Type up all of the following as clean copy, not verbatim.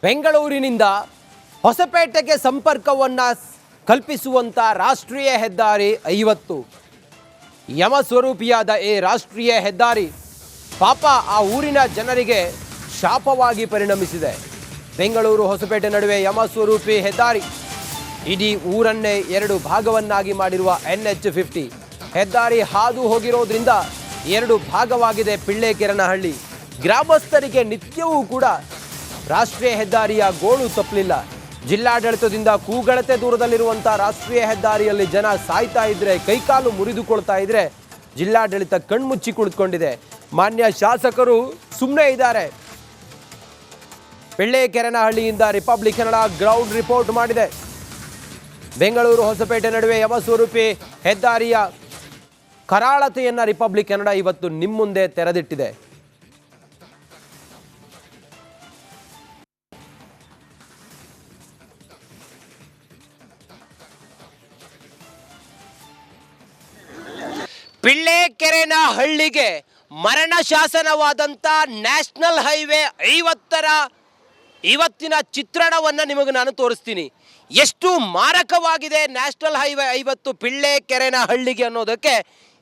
ಬೆಂಗಳೂರಿನಿಂದ ಹೊಸಪೇಟೆಗೆ ಸಂಪರ್ಕವನ್ನು ಕಲ್ಪಿಸುವಂಥ ರಾಷ್ಟ್ರೀಯ ಹೆದ್ದಾರಿ 50 ಯಮಸ್ವರೂಪಿಯಾದ ಈ ರಾಷ್ಟ್ರೀಯ ಹೆದ್ದಾರಿ ಪಾಪ ಆ ಊರಿನ ಜನರಿಗೆ ಶಾಪವಾಗಿ ಪರಿಣಮಿಸಿದೆ. ಬೆಂಗಳೂರು ಹೊಸಪೇಟೆ ನಡುವೆ ಯಮಸ್ವರೂಪಿ ಹೆದ್ದಾರಿ ಇಡೀ ಊರನ್ನೇ ಎರಡು ಭಾಗವನ್ನಾಗಿ ಮಾಡಿರುವ NH50 ಹೆದ್ದಾರಿ ಹಾದು ಹೋಗಿರೋದ್ರಿಂದ ಎರಡು ಭಾಗವಾಗಿದೆ ಪಿಳ್ಳೆಕೆರನಹಳ್ಳಿ. ಗ್ರಾಮಸ್ಥರಿಗೆ ನಿತ್ಯವೂ ಕೂಡ ರಾಷ್ಟ್ರೀಯ ಹೆದ್ದಾರಿಯ ಗೋಳು ತಪ್ಪಲಿಲ್ಲ. ಜಿಲ್ಲಾಡಳಿತದಿಂದ ಕೂಗಳತೆ ದೂರದಲ್ಲಿರುವಂಥ ರಾಷ್ಟ್ರೀಯ ಹೆದ್ದಾರಿಯಲ್ಲಿ ಜನ ಸಾಯ್ತಾ ಇದ್ರೆ, ಕೈಕಾಲು ಮುರಿದುಕೊಳ್ತಾ ಇದ್ರೆ ಜಿಲ್ಲಾಡಳಿತ ಕಣ್ಮುಚ್ಚಿ ಕುಳಿತುಕೊಂಡಿದೆ. ಮಾನ್ಯ ಶಾಸಕರು ಸುಮ್ಮನೆ ಇದ್ದಾರೆ. ಪಿಳ್ಳೆಕೆರನಹಳ್ಳಿಯಿಂದ ರಿಪಬ್ಲಿಕ್ ಕನ್ನಡ ಗ್ರೌಂಡ್ ರಿಪೋರ್ಟ್ ಮಾಡಿದೆ. ಬೆಂಗಳೂರು ಹೊಸಪೇಟೆ ನಡುವೆ ಯಮಸ್ವರೂಪಿ ಹೆದ್ದಾರಿಯ ಕರಾಳತೆಯನ್ನು ರಿಪಬ್ಲಿಕ್ ಕನ್ನಡ ಇವತ್ತು ನಿಮ್ಮ ಮುಂದೆ ತೆರೆದಿಟ್ಟಿದೆ. ಪಿಳ್ಳೆಕೆರನಹಳ್ಳಿಗೆ ಮರಣ ಶಾಸನವಾದಂಥ ನ್ಯಾಷನಲ್ ಹೈವೇ 50ರ ಇವತ್ತಿನ ಚಿತ್ರಣವನ್ನು ನಿಮಗೆ ನಾನು ತೋರಿಸ್ತೀನಿ. ಎಷ್ಟು ಮಾರಕವಾಗಿದೆ ನ್ಯಾಷನಲ್ ಹೈವೇ 50 ಪಿಳ್ಳೆಕೆರನಹಳ್ಳಿಗೆ ಅನ್ನೋದಕ್ಕೆ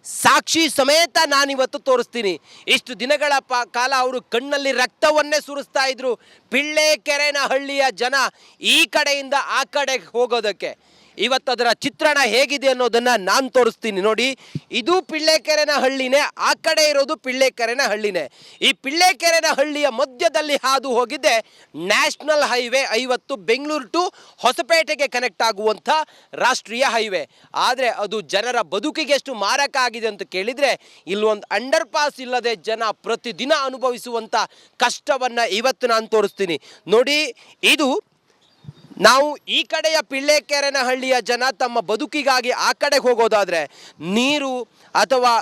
ಸಾಕ್ಷಿ ಸಮೇತ ನಾನಿವತ್ತು ತೋರಿಸ್ತೀನಿ. ಇಷ್ಟು ದಿನಗಳ ಕಾಲ ಅವರು ಕಣ್ಣಲ್ಲಿ ರಕ್ತವನ್ನೇ ಸುರಿಸ್ತಾ ಇದ್ರು ಪಿಳ್ಳೆಕೆರನಹಳ್ಳಿಯ ಜನ ಈ ಕಡೆಯಿಂದ ಆ ಕಡೆಗೆ ಹೋಗೋದಕ್ಕೆ. ಇವತ್ತು ಅದರ ಚಿತ್ರಣ ಹೇಗಿದೆ ಅನ್ನೋದನ್ನು ನಾನು ತೋರಿಸ್ತೀನಿ. ನೋಡಿ, ಇದು ಪಿಳ್ಳೆಕೆರನಹಳ್ಳಿನೇ, ಆ ಕಡೆ ಇರೋದು ಪಿಳ್ಳೆಕೆರನಹಳ್ಳಿನೇ. ಈ ಪಿಳ್ಳೆಕೆರನಹಳ್ಳಿಯ ಮಧ್ಯದಲ್ಲಿ ಹಾದು ಹೋಗಿದ್ದೆ ನ್ಯಾಷನಲ್ ಹೈವೇ 50, ಬೆಂಗಳೂರು ಟು ಹೊಸಪೇಟೆಗೆ ಕನೆಕ್ಟ್ ಆಗುವಂಥ ರಾಷ್ಟ್ರೀಯ ಹೈವೇ. ಆದರೆ ಅದು ಜನರ ಬದುಕಿಗೆ ಎಷ್ಟು ಮಾರಕ ಆಗಿದೆ ಅಂತ ಕೇಳಿದರೆ, ಇಲ್ಲೊಂದು ಅಂಡರ್ ಪಾಸ್ ಇಲ್ಲದೆ ಜನ ಪ್ರತಿದಿನ ಅನುಭವಿಸುವಂಥ ಕಷ್ಟವನ್ನು ಇವತ್ತು ನಾನು ತೋರಿಸ್ತೀನಿ. ನೋಡಿ, ಇದು ನಾವು ಈ ಕಡೆಯ ಪಿಳ್ಳೆಕೆರನಹಳ್ಳಿಯ ಜನ ತಮ್ಮ ಬದುಕಿಗಾಗಿ ಆ ಕಡೆಗೆ ಹೋಗೋದಾದರೆ, ನೀರು ಅಥವಾ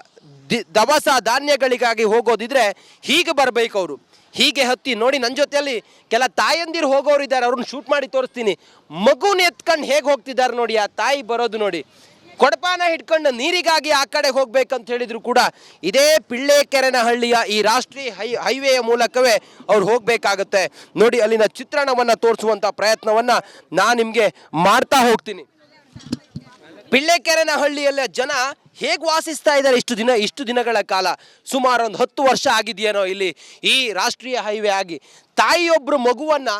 ದವಸ ಧಾನ್ಯಗಳಿಗಾಗಿ ಹೋಗೋದಿದ್ರೆ ಹೀಗೆ ಬರಬೇಕು. ಅವರು ಹೀಗೆ ಹತ್ತಿ ನೋಡಿ, ನನ್ನ ಜೊತೆಯಲ್ಲಿ ಕೆಲ ತಾಯಂದಿರು ಹೋಗೋರು ಇದ್ದಾರೆ, ಅವ್ರನ್ನ ಶೂಟ್ ಮಾಡಿ ತೋರಿಸ್ತೀನಿ. ಮಗುನ ಎತ್ಕೊಂಡು ಹೇಗೆ ಹೋಗ್ತಿದ್ದಾರೆ ನೋಡಿ, ಆ ತಾಯಿ ಬರೋದು ನೋಡಿ. ಕೊಡಪಾನ ಹಿಡ್ಕೊಂಡು ನೀರಿಗಾಗಿ ಆ ಕಡೆ ಹೋಗ್ಬೇಕಂತ ಹೇಳಿದ್ರು ಕೂಡ ಇದೇ ಪಿಳ್ಳೆಕೆರನಹಳ್ಳಿಯ ಈ ರಾಷ್ಟ್ರೀಯ ಹೈವೇಯ ಮೂಲಕವೇ ಅವ್ರು ಹೋಗಬೇಕಾಗತ್ತೆ. ನೋಡಿ, ಅಲ್ಲಿನ ಚಿತ್ರಣವನ್ನು ತೋರಿಸುವಂಥ ಪ್ರಯತ್ನವನ್ನು ನಾನು ನಿಮಗೆ ಮಾಡ್ತಾ ಹೋಗ್ತೀನಿ. ಪಿಳ್ಳೆಕೆರನಹಳ್ಳಿಯಲ್ಲ ಜನ ಹೇಗೆ ವಾಸಿಸ್ತಾ ಇದ್ದಾರೆ ಇಷ್ಟು ದಿನಗಳ ಕಾಲ. ಸುಮಾರು ಒಂದು 10 ವರ್ಷ ಆಗಿದೆಯೇನೋ ಇಲ್ಲಿ ಈ ರಾಷ್ಟ್ರೀಯ ಹೈವೇ ಆಗಿ. ತಾಯಿಯೊಬ್ಬರು ಮಗುವನ್ನು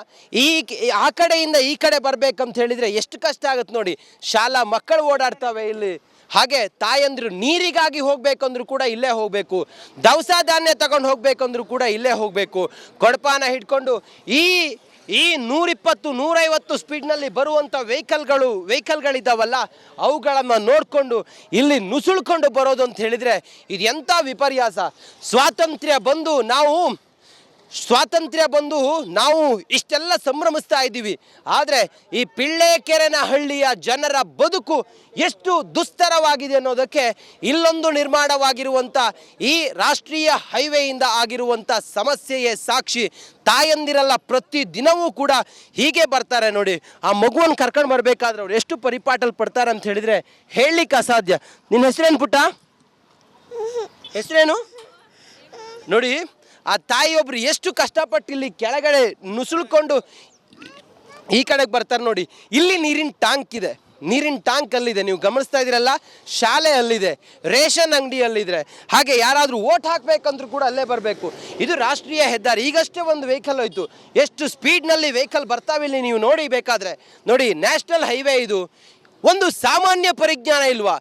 ಆ ಕಡೆಯಿಂದ ಈ ಕಡೆ ಬರಬೇಕಂತ ಹೇಳಿದರೆ ಎಷ್ಟು ಕಷ್ಟ ಆಗುತ್ತೆ ನೋಡಿ. ಶಾಲಾ ಮಕ್ಕಳು ಓಡಾಡ್ತವೆ ಇಲ್ಲಿ. ಹಾಗೆ ತಾಯಂದ್ರು ನೀರಿಗಾಗಿ ಹೋಗ್ಬೇಕಂದ್ರೂ ಕೂಡ ಇಲ್ಲೇ ಹೋಗಬೇಕು, ದವಸ ಧಾನ್ಯ ತಗೊಂಡು ಹೋಗ್ಬೇಕಂದ್ರೂ ಕೂಡ ಇಲ್ಲೇ ಹೋಗಬೇಕು. ಕೊಡಪಾನ ಹಿಡ್ಕೊಂಡು ಈ 120-150 ಸ್ಪೀಡ್ನಲ್ಲಿ ಬರುವಂಥ ವೆಹಿಕಲ್ಗಳಿದ್ದಾವಲ್ಲ, ಅವುಗಳನ್ನು ನೋಡಿಕೊಂಡು ಇಲ್ಲಿ ನುಸುಳ್ಕೊಂಡು ಬರೋದು ಅಂತ ಹೇಳಿದರೆ ಇದು ಎಂಥ ವಿಪರ್ಯಾಸ. ಸ್ವಾತಂತ್ರ್ಯ ಬಂದು ನಾವು ಇಷ್ಟೆಲ್ಲ ಸಂಭ್ರಮಿಸ್ತಾ ಇದ್ದೀವಿ. ಆದರೆ ಈ ಪಿಳ್ಳೆಕೆರನಹಳ್ಳಿಯ ಜನರ ಬದುಕು ಎಷ್ಟು ದುಸ್ತರವಾಗಿದೆ ಅನ್ನೋದಕ್ಕೆ ಇಲ್ಲೊಂದು ನಿರ್ಮಾಣವಾಗಿರುವಂಥ ಈ ರಾಷ್ಟ್ರೀಯ ಹೈವೇಯಿಂದ ಆಗಿರುವಂಥ ಸಮಸ್ಯೆಯೇ ಸಾಕ್ಷಿ. ತಾಯಂದಿರೆಲ್ಲ ಪ್ರತಿ ದಿನವೂ ಕೂಡ ಹೀಗೆ ಬರ್ತಾರೆ ನೋಡಿ. ಆ ಮಗುವನ್ನು ಕರ್ಕೊಂಡು ಬರಬೇಕಾದ್ರೆ ಅವ್ರು ಎಷ್ಟು ಪರಿಪಾಟಲ್ ಪಡ್ತಾರೆ ಅಂತ ಹೇಳಿದರೆ ಹೇಳಲಿಕ್ಕೆ ಅಸಾಧ್ಯ. ನಿನ್ನ ಹೆಸರೇನು ಪುಟ್ಟ? ಹೆಸರೇನು? ನೋಡಿ, ಆ ತಾಯಿಯೊಬ್ರು ಎಷ್ಟು ಕಷ್ಟಪಟ್ಟು ಇಲ್ಲಿ ಕೆಳಗಡೆ ನುಸುಳ್ಕೊಂಡು ಈ ಕಡೆಗೆ ಬರ್ತಾರೆ ನೋಡಿ. ಇಲ್ಲಿ ನೀರಿನ ಟ್ಯಾಂಕ್ ಇದೆ, ನೀರಿನ ಟ್ಯಾಂಕ್ ಅಲ್ಲಿದೆ, ನೀವು ಗಮನಿಸ್ತಾ ಇದ್ದೀರಲ್ಲ. ಶಾಲೆ ಅಲ್ಲಿದೆ, ರೇಷನ್ ಅಂಗಡಿ ಅಲ್ಲಿದೆ. ಹಾಗೆ ಯಾರಾದರೂ ಓಟ್ ಹಾಕಬೇಕಂದ್ರೂ ಕೂಡ ಅಲ್ಲೇ ಬರಬೇಕು. ಇದು ರಾಷ್ಟ್ರೀಯ ಹೆದ್ದಾರಿ. ಈಗಷ್ಟೇ ಒಂದು ವೆಹಿಕಲ್ ಹೋಯ್ತು. ಎಷ್ಟು ಸ್ಪೀಡ್ನಲ್ಲಿ ವೆಹಿಕಲ್ ಬರ್ತಾವೆ ಇಲ್ಲಿ ನೀವು ನೋಡಿ. ಬೇಕಾದರೆ ನೋಡಿ, ನ್ಯಾಷನಲ್ ಹೈವೇ ಇದು. ಒಂದು ಸಾಮಾನ್ಯ ಪರಿಜ್ಞಾನ ಇಲ್ವಾ?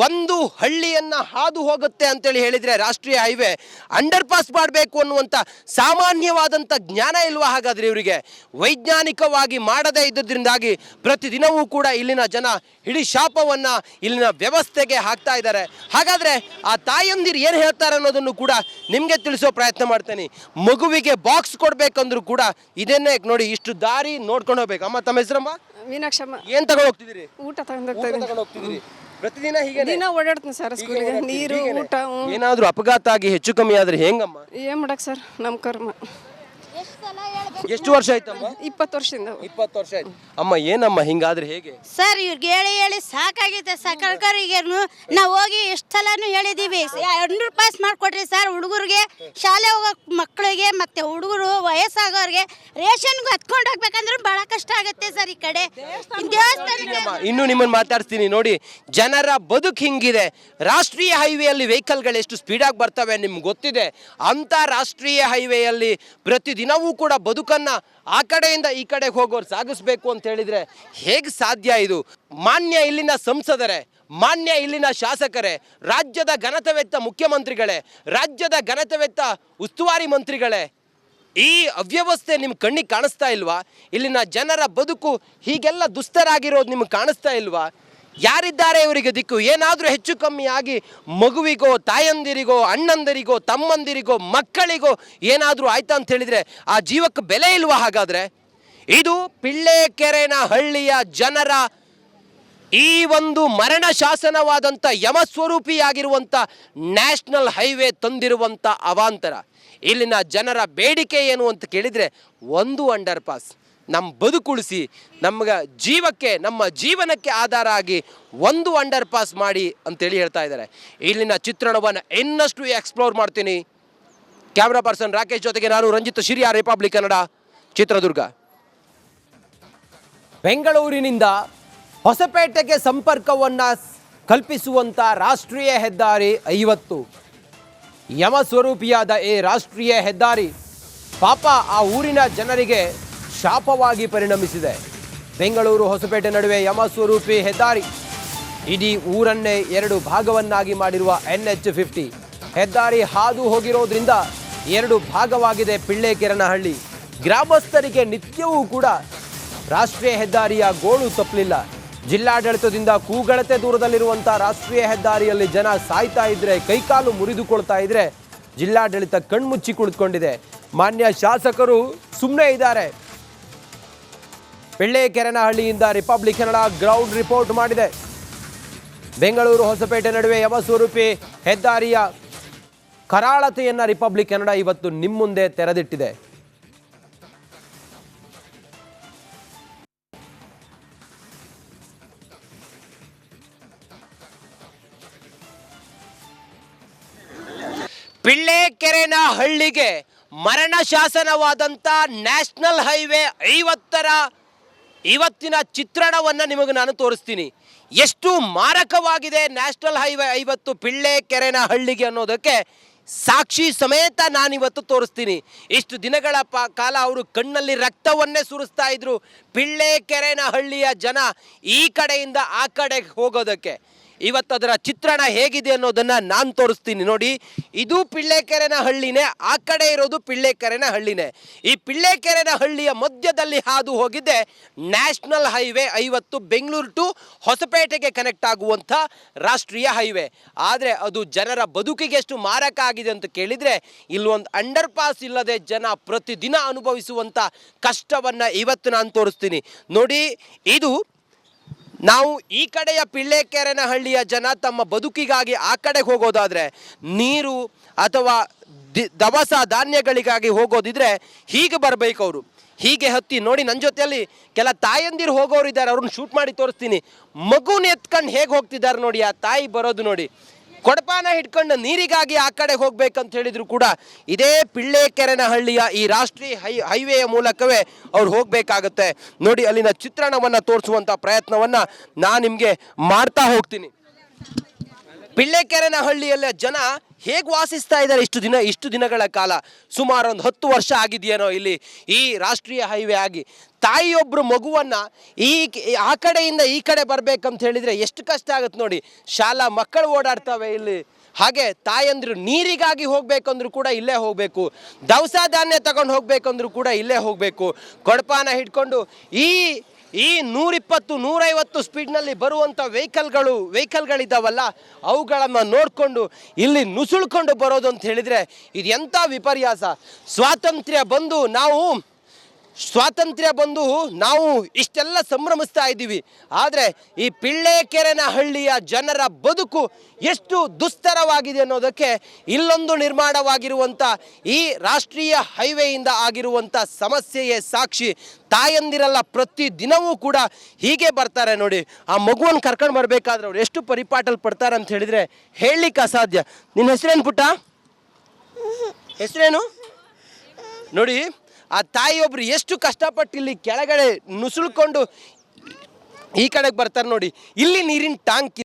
ಒಂದು ಹಳ್ಳಿಯನ್ನು ಹಾದು ಹೋಗುತ್ತೆ ಅಂತೇಳಿ ಹೇಳಿದರೆ ರಾಷ್ಟ್ರೀಯ ಹೈವೇ ಅಂಡರ್ ಪಾಸ್ ಮಾಡಬೇಕು ಅನ್ನುವಂಥ ಸಾಮಾನ್ಯವಾದಂಥ ಜ್ಞಾನ ಇಲ್ವಾ? ಹಾಗಾದರೆ ಇವರಿಗೆ ವೈಜ್ಞಾನಿಕವಾಗಿ ಮಾಡದೇ ಇದ್ದದ್ರಿಂದಾಗಿ ಪ್ರತಿದಿನವೂ ಕೂಡ ಇಲ್ಲಿನ ಜನ ಇಡೀ ಶಾಪವನ್ನು ಇಲ್ಲಿನ ವ್ಯವಸ್ಥೆಗೆ ಹಾಕ್ತಾ ಇದ್ದಾರೆ. ಹಾಗಾದರೆ ಆ ತಾಯಂದಿರು ಏನು ಹೇಳ್ತಾರೆ ಅನ್ನೋದನ್ನು ಕೂಡ ನಿಮಗೆ ತಿಳಿಸೋ ಪ್ರಯತ್ನ ಮಾಡ್ತೇನೆ. ಮಗುವಿಗೆ ಬಾಕ್ಸ್ ಕೊಡಬೇಕಂದ್ರೂ ಕೂಡ ಇದನ್ನೇ ನೋಡಿ, ಇಷ್ಟು ದಾರಿ ನೋಡ್ಕೊಂಡು ಹೋಗ್ಬೇಕು. ಅಮ್ಮ, ತಮ್ಮ ಹೆಸರಮ್ಮ? ಮೀನಾಕ್ಷಮ್ಮ. ಏನು ತಗೊಂಡು ಹೋಗ್ತಿದ್ದೀರಿ? ಊಟ ತಗೊಂಡು ಹೋಗ್ತಿದ್ದೀರಿ. ಪ್ರತಿದಿನ ಹೀಗೆ ದಿನ ಓಡಾಡ್ತೀನಿ ಸರ್ ಸ್ಕೂಲಿಗೆ. ನೀರು, ಊಟ. ಏನಾದರೂ ಅಪಘಾತ ಆಗಿ ಹೆಚ್ಚು ಕಮ್ಮಿ ಆದ್ರೆ ಹೆಂಗಮ್ಮ? ಏನ್ ಮಾಡಕ್ ಸರ್, ನಮ್ಮ ಕರ್ಮ. ಎಷ್ಟು ವರ್ಷ ಆಯ್ತಮ್ಮ? 20 ವರ್ಷದಿಂದ 20 ವರ್ಷ ಆಯ್ತು. ಅಮ್ಮ ಏನಮ್ಮ ಹಿಂಗಾದ್ರೆ ಹೇಗೆ? ಸರ್ ಇವ್ರಿಗೆ ಹೇಳಿ ಹೇಳಿ ಸಾಕಾಗಿದೆ. ಸರ್ಕಾರರಿಗೆ ನಾವು ಹೋಗಿ ಎಷ್ಟು ಸಲನೂ ಹೇಳಿದೀವಿ, 200 ಪಾಸ್ ಮಾಡಿಕೊಡ್ರಿ ಸರ್ ಹುಡುಗರಿಗೆ, ಶಾಲೆ ಹೋಗೋ ಮಕ್ಕಳಿಗೆ ಮತ್ತೆ ಹುಡುಗರು ವಯಸ್ಸಾಗೋರಿಗೆ ರೇಷನ್ಗೂ ಹತ್ಕೊಂಡು ಹೋಗ್ಬೇಕಂದ್ರೆ ಬಹಳ ಕಷ್ಟ ಆಗುತ್ತೆ ಸರ್. ಈ ಕಡೆ ದೇವಸ್ಥಾನಕ್ಕೆ ಇನ್ನು ನಿಮ್ಮನ್ನು ಮಾತಾಡ್ತೀನಿ ನೋಡಿ. ಜನರ ಬದುಕು ಹಿಂಗಿದೆ. ರಾಷ್ಟ್ರೀಯ ಹೈವೇಯಲ್ಲಿ ವೆಹಿಕಲ್ಗಳು ಎಷ್ಟು ಸ್ಪೀಡಾಗಿ ಬರ್ತವೆ ನಿಮ್ಗೆ ಗೊತ್ತಿದೆ. ಅಂತ ರಾಷ್ಟ್ರೀಯ ಹೈವೇಯಲ್ಲಿ ಪ್ರತಿದಿನವೂ ಕೂಡ ಬದುಕನ್ನು ಆ ಕಡೆಯಿಂದ ಈ ಕಡೆಗೆ ಹೋಗೋರು ಸಾಗಿಸ್ಬೇಕು ಅಂತ ಹೇಳಿದರೆ ಹೇಗೆ ಸಾಧ್ಯ ಇದು? ಮಾನ್ಯ ಇಲ್ಲಿನ ಸಂಸದರೇ, ಮಾನ್ಯ ಇಲ್ಲಿನ ಶಾಸಕರೇ, ರಾಜ್ಯದ ಘನತೆವೆತ್ತ ಮುಖ್ಯಮಂತ್ರಿಗಳೇ, ರಾಜ್ಯದ ಘನತೆವೆತ್ತ ಉಸ್ತುವಾರಿ ಮಂತ್ರಿಗಳೇ, ಈ ಅವ್ಯವಸ್ಥೆ ನಿಮ್ಗೆ ಕಣ್ಣಿಗೆ ಕಾಣಿಸ್ತಾ ಇಲ್ವಾ? ಇಲ್ಲಿನ ಜನರ ಬದುಕು ಹೀಗೆಲ್ಲ ದುಸ್ತರಾಗಿರೋದು ನಿಮ್ಗೆ ಕಾಣಿಸ್ತಾ ಇಲ್ವಾ? ಯಾರಿದ್ದಾರೆ ಇವರಿಗೆ ದಿಕ್ಕು? ಏನಾದರೂ ಹೆಚ್ಚು ಕಮ್ಮಿ ಆಗಿ ಮಗುವಿಗೋ, ತಾಯಂದಿರಿಗೋ, ಅಣ್ಣಂದಿರಿಗೋ, ತಮ್ಮಂದಿರಿಗೋ, ಮಕ್ಕಳಿಗೋ ಏನಾದರೂ ಆಯ್ತಾ ಅಂತ ಹೇಳಿದರೆ ಆ ಜೀವಕ್ಕೆ ಬೆಲೆ ಇಲ್ವಾ? ಹಾಗಾದರೆ ಇದು ಪಿಳ್ಳೆಕೆರೆನ ಹಳ್ಳಿಯ ಜನರ ಈ ಒಂದು ಮರಣ ಶಾಸನವಾದಂಥ ಯಮಸ್ವರೂಪಿಯಾಗಿರುವಂಥ ನ್ಯಾಷನಲ್ ಹೈವೇ ತಂದಿರುವಂಥ ಅವಾಂತರ. ಇಲ್ಲಿನ ಜನರ ಬೇಡಿಕೆ ಏನು ಅಂತ ಕೇಳಿದರೆ ಒಂದು ಅಂಡರ್ ಪಾಸ್, ನಮ್ಮ ಬದುಕುಳಿಸಿ ನಮ್ಗೆ ಜೀವಕ್ಕೆ, ನಮ್ಮ ಜೀವನಕ್ಕೆ ಆಧಾರ ಆಗಿ ಒಂದು ಅಂಡರ್ ಪಾಸ್ ಮಾಡಿ ಅಂತೇಳಿ ಹೇಳ್ತಾ ಇದ್ದಾರೆ. ಇಲ್ಲಿನ ಚಿತ್ರಣವನ್ನು ಇನ್ನಷ್ಟು ಎಕ್ಸ್ಪ್ಲೋರ್ ಮಾಡ್ತೀನಿ. ಕ್ಯಾಮ್ರಾ ಪರ್ಸನ್ ರಾಕೇಶ್ ಜೊತೆಗೆ ನಾನು ರಂಜಿತ್ ಶಿರಿಯಾ, ರಿಪಬ್ಲಿಕ್ ಕನ್ನಡ, ಚಿತ್ರದುರ್ಗ. ಬೆಂಗಳೂರಿನಿಂದ ಹೊಸಪೇಟೆಗೆ ಸಂಪರ್ಕವನ್ನು ಕಲ್ಪಿಸುವಂಥ ರಾಷ್ಟ್ರೀಯ ಹೆದ್ದಾರಿ 50 ಯಮಸ್ವರೂಪಿಯಾದ ಈ ರಾಷ್ಟ್ರೀಯ ಹೆದ್ದಾರಿ ಪಾಪ ಆ ಊರಿನ ಜನರಿಗೆ ಶಾಪವಾಗಿ ಪರಿಣಮಿಸಿದೆ. ಬೆಂಗಳೂರು ಹೊಸಪೇಟೆ ನಡುವೆ ಯಮಸ್ವರೂಪಿ ಹೆದ್ದಾರಿ ಇಡೀ ಊರನ್ನೇ 2 ಭಾಗವನ್ನಾಗಿ ಮಾಡಿರುವ NH50 ಹೆದ್ದಾರಿ ಹಾದು ಹೋಗಿರೋದ್ರಿಂದ 2 ಭಾಗವಾಗಿದೆ ಪಿಳ್ಳೆಕೆರೆನಹಳ್ಳಿ. ಗ್ರಾಮಸ್ಥರಿಗೆ ನಿತ್ಯವೂ ಕೂಡ ರಾಷ್ಟ್ರೀಯ ಹೆದ್ದಾರಿಯ ಗೋಳು ತಪ್ಪಲಿಲ್ಲ. ಜಿಲ್ಲಾಡಳಿತದಿಂದ ಕೂಗಳತೆ ದೂರದಲ್ಲಿರುವಂಥ ರಾಷ್ಟ್ರೀಯ ಹೆದ್ದಾರಿಯಲ್ಲಿ ಜನ ಸಾಯ್ತಾ ಇದ್ರೆ, ಕೈಕಾಲು ಮುರಿದುಕೊಳ್ತಾ ಇದ್ರೆ ಜಿಲ್ಲಾಡಳಿತ ಕಣ್ಮುಚ್ಚಿ ಕುಳಿತುಕೊಂಡಿದೆ. ಮಾನ್ಯ ಶಾಸಕರು ಸುಮ್ಮನೆ ಇದ್ದಾರೆ. ಪಿಳ್ಳೆಕೆರೆನಹಳ್ಳಿಯಿಂದ ರಿಪಬ್ಲಿಕ್ ಕನ್ನಡ ಗ್ರೌಂಡ್ ರಿಪೋರ್ಟ್ ಮಾಡಿದೆ. ಬೆಂಗಳೂರು ಹೊಸಪೇಟೆ ನಡುವೆ ಯಮಸ್ವರೂಪಿ ಹೆದ್ದಾರಿಯ ಕರಾಳತೆಯನ್ನು ರಿಪಬ್ಲಿಕ್ ಕನ್ನಡ ಇವತ್ತು ನಿಮ್ಮ ಮುಂದೆ ತೆರೆದಿಟ್ಟಿದೆ. ಪಿಳ್ಳೆಕೆರೆನಹಳ್ಳಿಗೆ ಮರಣ ಶಾಸನವಾದಂಥ ನ್ಯಾಷನಲ್ ಹೈವೇ 50ರ ಇವತ್ತಿನ ಚಿತ್ರಣವನ್ನು ನಿಮಗೆ ನಾನು ತೋರಿಸ್ತೀನಿ. ಎಷ್ಟು ಮಾರಕವಾಗಿದೆ ನ್ಯಾಷನಲ್ ಹೈವೇ 50 ಪಿಳ್ಳೆಕೆರೆನಹಳ್ಳಿಗೆ ಅನ್ನೋದಕ್ಕೆ ಸಾಕ್ಷಿ ಸಮೇತ ನಾನಿವತ್ತು ತೋರಿಸ್ತೀನಿ. ಇಷ್ಟು ದಿನಗಳ ಕಾಲ ಅವರು ಕಣ್ಣಲ್ಲಿ ರಕ್ತವನ್ನೇ ಸುರಿಸ್ತಾ ಇದ್ರು ಪಿಳ್ಳೆಕೆರೆನಹಳ್ಳಿಯ ಜನ ಈ ಕಡೆಯಿಂದ ಆ ಕಡೆಗೆ ಹೋಗೋದಕ್ಕೆ. ಇವತ್ತು ಅದರ ಚಿತ್ರಣ ಹೇಗಿದೆ ಅನ್ನೋದನ್ನು ನಾನು ತೋರಿಸ್ತೀನಿ ನೋಡಿ. ಇದು ಪಿಳ್ಳೆಕೆರೆನಹಳ್ಳಿನೇ, ಆ ಕಡೆ ಇರೋದು ಪಿಳ್ಳೆಕೆರೆನಹಳ್ಳಿನೇ. ಈ ಪಿಳ್ಳೆಕೆರೆನಹಳ್ಳಿಯ ಮಧ್ಯದಲ್ಲಿ ಹಾದು ಹೋಗಿದ್ದೆ ನ್ಯಾಷನಲ್ ಹೈವೇ 50, ಬೆಂಗಳೂರು ಟು ಹೊಸಪೇಟೆಗೆ ಕನೆಕ್ಟ್ ಆಗುವಂಥ ರಾಷ್ಟ್ರೀಯ ಹೈವೇ. ಆದರೆ ಅದು ಜನರ ಬದುಕಿಗೆ ಎಷ್ಟು ಮಾರಕ ಆಗಿದೆ ಅಂತ ಕೇಳಿದರೆ, ಇಲ್ಲೊಂದು ಅಂಡರ್ ಪಾಸ್ ಇಲ್ಲದೆ ಜನ ಪ್ರತಿದಿನ ಅನುಭವಿಸುವಂಥ ಕಷ್ಟವನ್ನು ಇವತ್ತು ನಾನು ತೋರಿಸ್ತೀನಿ ನೋಡಿ. ಇದು ನಾವು ಈ ಕಡೆಯ ಪಿಳ್ಳೆಕೆರೆನಹಳ್ಳಿಯ ಜನ ತಮ್ಮ ಬದುಕಿಗಾಗಿ ಆ ಕಡೆಗೆ ಹೋಗೋದಾದರೆ, ನೀರು ಅಥವಾ ದವಸ ಧಾನ್ಯಗಳಿಗಾಗಿ ಹೋಗೋದಿದ್ರೆ ಹೀಗೆ ಬರಬೇಕು ಅವರು. ಹೀಗೆ ಹತ್ತಿ ನೋಡಿ, ನನ್ನ ಜೊತೆಯಲ್ಲಿ ಕೆಲ ತಾಯಂದಿರು ಹೋಗೋರು ಇದ್ದಾರೆ, ಅವ್ರನ್ನ ಶೂಟ್ ಮಾಡಿ ತೋರಿಸ್ತೀನಿ. ಮಗುನ ಎತ್ಕೊಂಡು ಹೇಗೆ ಹೋಗ್ತಿದ್ದಾರೆ ನೋಡಿ, ಆ ತಾಯಿ ಬರೋದು ನೋಡಿ. ಕೊಡಪಾನ ಹಿಡ್ಕೊಂಡು ನೀರಿಗಾಗಿ ಆ ಕಡೆ ಹೋಗ್ಬೇಕಂತ ಹೇಳಿದ್ರು ಕೂಡ ಇದೇ ಪಿಳ್ಳೆಕೆರೆನಹಳ್ಳಿಯ ಈ ರಾಷ್ಟ್ರೀಯ ಹೈವೇಯ ಮೂಲಕವೇ ಅವ್ರು ಹೋಗಬೇಕಾಗತ್ತೆ ನೋಡಿ. ಅಲ್ಲಿನ ಚಿತ್ರಣವನ್ನು ತೋರಿಸುವಂಥ ಪ್ರಯತ್ನವನ್ನು ನಾನು ನಿಮಗೆ ಮಾಡ್ತಾ ಹೋಗ್ತೀನಿ. ಪಿಳ್ಳೆಕೆರೆನಹಳ್ಳಿಯಲ್ಲ ಜನ ಹೇಗೆ ವಾಸಿಸ್ತಾ ಇದ್ದಾರೆ ಇಷ್ಟು ದಿನಗಳ ಕಾಲ. ಸುಮಾರು ಒಂದು 10 ವರ್ಷ ಆಗಿದೆಯೇನೋ ಇಲ್ಲಿ ಈ ರಾಷ್ಟ್ರೀಯ ಹೈವೇ ಆಗಿ. ತಾಯಿಯೊಬ್ಬರು ಮಗುವನ್ನು ಆ ಕಡೆಯಿಂದ ಈ ಕಡೆ ಬರಬೇಕಂತ ಹೇಳಿದರೆ ಎಷ್ಟು ಕಷ್ಟ ಆಗುತ್ತೆ ನೋಡಿ. ಶಾಲಾ ಮಕ್ಕಳು ಓಡಾಡ್ತವೆ ಇಲ್ಲಿ. ಹಾಗೆ ತಾಯಂದ್ರು ನೀರಿಗಾಗಿ ಹೋಗ್ಬೇಕಂದ್ರೂ ಕೂಡ ಇಲ್ಲೇ ಹೋಗಬೇಕು, ದವಸ ಧಾನ್ಯ ತಗೊಂಡು ಹೋಗ್ಬೇಕಂದ್ರೂ ಕೂಡ ಇಲ್ಲೇ ಹೋಗಬೇಕು. ಕೊಡಪಾನ ಹಿಡ್ಕೊಂಡು ಈ 120-150 ಸ್ಪೀಡ್ನಲ್ಲಿ ಬರುವಂಥ ವೆಹಿಕಲ್ಗಳಿದ್ದಾವಲ್ಲ, ಅವುಗಳನ್ನು ನೋಡಿಕೊಂಡು ಇಲ್ಲಿ ನುಸುಳ್ಕೊಂಡು ಬರೋದು ಅಂತ ಹೇಳಿದರೆ ಇದು ಎಂಥ ವಿಪರ್ಯಾಸ. ಸ್ವಾತಂತ್ರ್ಯ ಬಂದು ನಾವು ಸ್ವಾತಂತ್ರ್ಯ ಬಂದು ನಾವು ಇಷ್ಟೆಲ್ಲ ಸಂಭ್ರಮಿಸ್ತಾ ಇದ್ದೀವಿ, ಆದರೆ ಈ ಪಿಳ್ಳೆಕೆರೆನಹಳ್ಳಿಯ ಜನರ ಬದುಕು ಎಷ್ಟು ದುಸ್ತರವಾಗಿದೆ ಅನ್ನೋದಕ್ಕೆ ಇಲ್ಲೊಂದು ನಿರ್ಮಾಣವಾಗಿರುವಂಥ ಈ ರಾಷ್ಟ್ರೀಯ ಹೈವೇಯಿಂದ ಆಗಿರುವಂಥ ಸಮಸ್ಯೆಯೇ ಸಾಕ್ಷಿ. ತಾಯಂದಿರೆಲ್ಲ ಪ್ರತಿ ದಿನವೂ ಕೂಡ ಹೀಗೆ ಬರ್ತಾರೆ ನೋಡಿ. ಆ ಮಗುವನ್ನು ಕರ್ಕೊಂಡು ಬರಬೇಕಾದ್ರೆ ಅವ್ರು ಎಷ್ಟು ಪರಿಪಾಟಲ್ ಪಡ್ತಾರೆ ಅಂತ ಹೇಳಿದರೆ ಹೇಳಲಿಕ್ಕೆ ಅಸಾಧ್ಯ. ನಿನ್ನ ಹೆಸರೇನು ಪುಟ್ಟ? ಹೆಸರೇನು? ನೋಡಿ, ಆ ತಾಯಿಯೊಬ್ರು ಎಷ್ಟು ಕಷ್ಟಪಟ್ಟು ಇಲ್ಲಿ ಕೆಳಗಡೆ ನುಸುಳ್ಕೊಂಡು ಈ ಕಡೆಗೆ ಬರ್ತಾರೆ ನೋಡಿ. ಇಲ್ಲಿ ನೀರಿನ ಟ್ಯಾಂಕ್